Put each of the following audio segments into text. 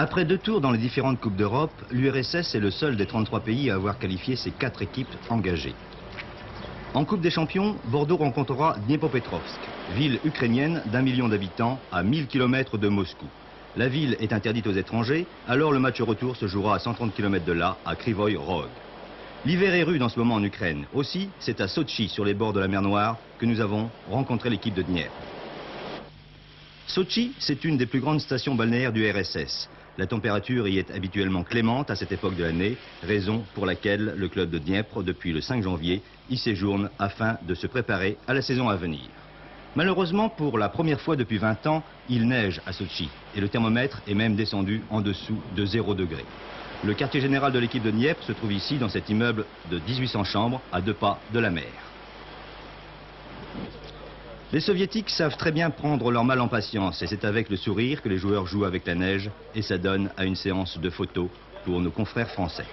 Après 2 tours dans les différentes Coupes d'Europe, l'URSS est le seul des 33 pays à avoir qualifié ses 4 équipes engagées. En Coupe des Champions, Bordeaux rencontrera Dniepopetrovsk, ville ukrainienne d'1 million d'habitants à 1000 km de Moscou. La ville est interdite aux étrangers, alors le match retour se jouera à 130 km de là, à Krivoy Rog. L'hiver est rude en ce moment en Ukraine. Aussi, c'est à Sotchi, sur les bords de la mer Noire, que nous avons rencontré l'équipe de Dniepr. Sotchi, c'est une des plus grandes stations balnéaires du RSS. La température y est habituellement clémente à cette époque de l'année, raison pour laquelle le club de Dniepr, depuis le 5 janvier, y séjourne afin de se préparer à la saison à venir. Malheureusement, pour la première fois depuis 20 ans, il neige à Sotchi et le thermomètre est même descendu en dessous de 0 degré. Le quartier général de l'équipe de Dniepr se trouve ici, dans cet immeuble de 1800 chambres, à 2 pas de la mer. Les soviétiques savent très bien prendre leur mal en patience et c'est avec le sourire que les joueurs jouent avec la neige et ça donne à une séance de photos pour nos confrères français.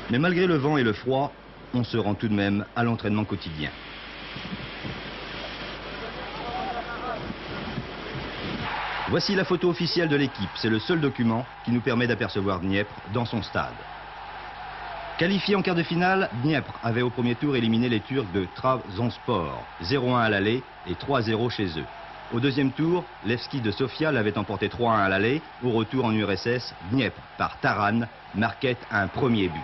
Mais malgré le vent et le froid, on se rend tout de même à l'entraînement quotidien. Voici la photo officielle de l'équipe. C'est le seul document qui nous permet d'apercevoir Dniepr dans son stade. Qualifié en quart de finale, Dniepr avait au premier tour éliminé les Turcs de Trabzonspor, 0-1 à l'aller et 3-0 chez eux. Au deuxième tour, Levski de Sofia l'avait emporté 3-1 à l'aller. Au retour en URSS, Dniepr, par Taran, marquait un premier but.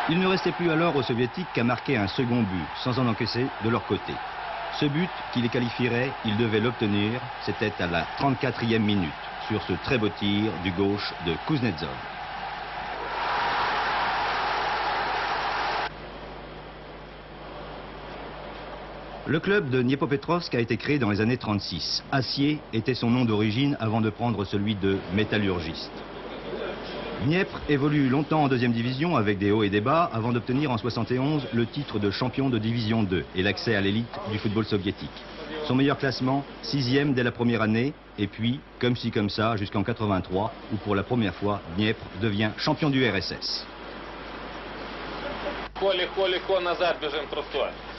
Il ne restait plus alors aux Soviétiques qu'à marquer un second but, sans en encaisser de leur côté. Ce but qui les qualifierait, ils devaient l'obtenir, c'était à la 34e minute, sur ce très beau tir du gauche de Kuznetsov. Le club de Dniepopetrovsk a été créé dans les années 36. Acier était son nom d'origine avant de prendre celui de métallurgiste. Dniepr évolue longtemps en deuxième division avec des hauts et des bas avant d'obtenir en 71 le titre de champion de division 2 et l'accès à l'élite du football soviétique. Son meilleur classement, 6e dès la première année, et puis, comme ci comme ça, jusqu'en 83, où pour la première fois, Dniepr devient champion du RSS.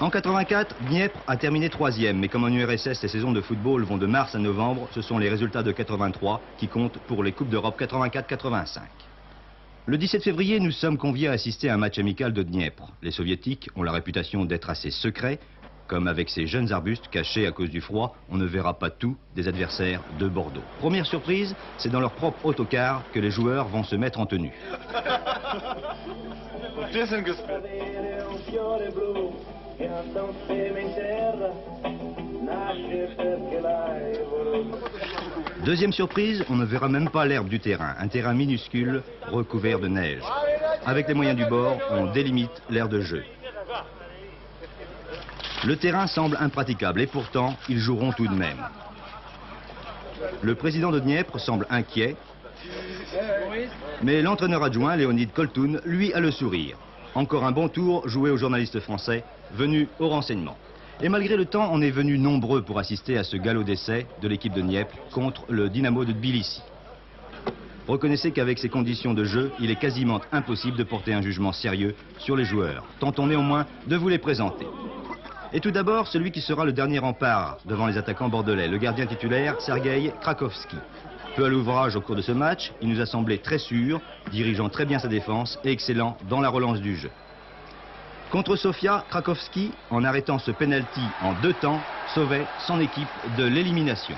En 84, Dniepr a terminé 3e, mais comme en URSS, les saisons de football vont de mars à novembre, ce sont les résultats de 83 qui comptent pour les Coupes d'Europe 84-85. Le 17 février, nous sommes conviés à assister à un match amical de Dniepr. Les Soviétiques ont la réputation d'être assez secrets. Comme avec ces jeunes arbustes cachés à cause du froid, on ne verra pas tout des adversaires de Bordeaux. Première surprise, c'est dans leur propre autocar que les joueurs vont se mettre en tenue. Deuxième surprise, on ne verra même pas l'herbe du terrain, un terrain minuscule recouvert de neige. Avec les moyens du bord, on délimite l'aire de jeu. Le terrain semble impraticable et pourtant, ils joueront tout de même. Le président de Dniepr semble inquiet, mais l'entraîneur adjoint, Leonid Koltoun, lui a le sourire. Encore un bon tour joué aux journalistes français venus au renseignement. Et malgré le temps, on est venus nombreux pour assister à ce galop d'essai de l'équipe de Dniepr contre le Dynamo de Tbilissi. Reconnaissez qu'avec ces conditions de jeu, il est quasiment impossible de porter un jugement sérieux sur les joueurs. Tentons néanmoins de vous les présenter. Et tout d'abord, celui qui sera le dernier rempart devant les attaquants bordelais, le gardien titulaire, Sergueï Krakowski. Peu à l'ouvrage au cours de ce match, il nous a semblé très sûr, dirigeant très bien sa défense et excellent dans la relance du jeu. Contre Sofia, Krakowski, en arrêtant ce penalty en 2 temps, sauvait son équipe de l'élimination.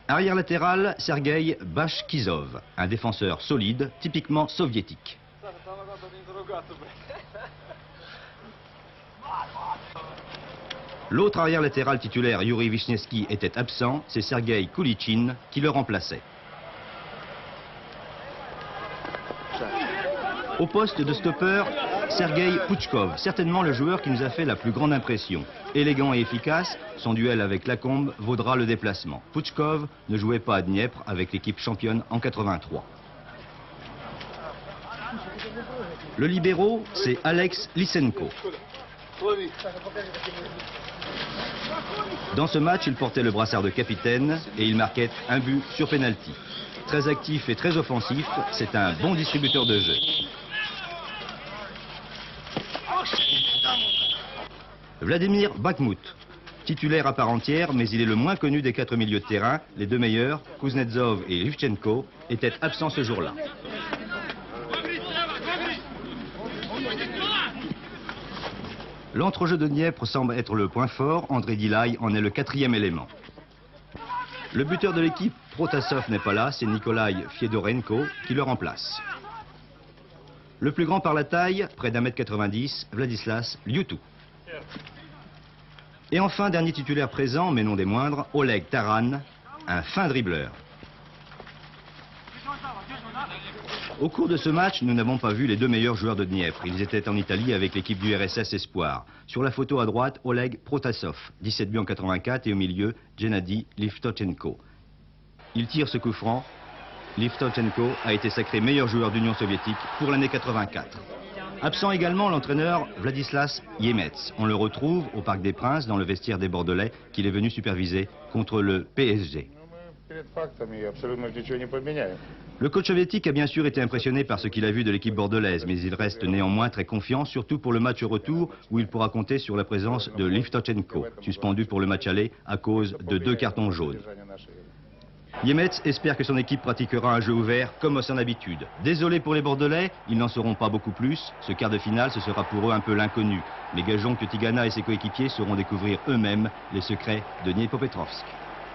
Arrière latéral, Sergueï Bashkizov, un défenseur solide, typiquement soviétique. L'autre arrière latéral titulaire, Yuri Vishnevski, était absent, c'est Sergueï Koulichin qui le remplaçait. Au poste de stopper, Sergueï Pouchkov, certainement le joueur qui nous a fait la plus grande impression. Élégant et efficace, son duel avec Lacombe vaudra le déplacement. Pouchkov ne jouait pas à Dniepr avec l'équipe championne en 83. Le libéro, c'est Alex Lysenko. Dans ce match, il portait le brassard de capitaine et il marquait un but sur pénalty. Très actif et très offensif, c'est un bon distributeur de jeu. Vladimir Bakhmout, titulaire à part entière, mais il est le moins connu des 4 milieux de terrain. Les 2 meilleurs, Kuznetsov et Livchenko, étaient absents ce jour-là. L'entrejeu de Dniepr semble être le point fort. André Dilay en est le 4e élément. Le buteur de l'équipe, Protasov, n'est pas là, c'est Nikolai Fiedorenko qui le remplace. Le plus grand par la taille, près d'1,90 m, Vladislas Liutu. Et enfin, dernier titulaire présent, mais non des moindres, Oleg Taran, un fin dribbleur. Au cours de ce match, nous n'avons pas vu les 2 meilleurs joueurs de Dniepr. Ils étaient en Italie avec l'équipe du RSS Espoir. Sur la photo à droite, Oleg Protasov, 17 buts en 84, et au milieu, Gennady Livtochenko. Il tire ce coup franc. Livtochenko a été sacré meilleur joueur d'Union soviétique pour l'année 84. Absent également l'entraîneur Vladislas Yemets. On le retrouve au Parc des Princes, dans le vestiaire des Bordelais, qu'il est venu superviser contre le PSG. Le coach soviétique a bien sûr été impressionné par ce qu'il a vu de l'équipe bordelaise, mais il reste néanmoins très confiant, surtout pour le match retour où il pourra compter sur la présence de Livtochenko, suspendu pour le match aller à cause de 2 cartons jaunes. Yemets espère que son équipe pratiquera un jeu ouvert comme à son habitude. Désolé pour les Bordelais, ils n'en sauront pas beaucoup plus. Ce quart de finale, ce sera pour eux un peu l'inconnu. Mais gageons que Tigana et ses coéquipiers sauront découvrir eux-mêmes les secrets de Dniepopetrovsk.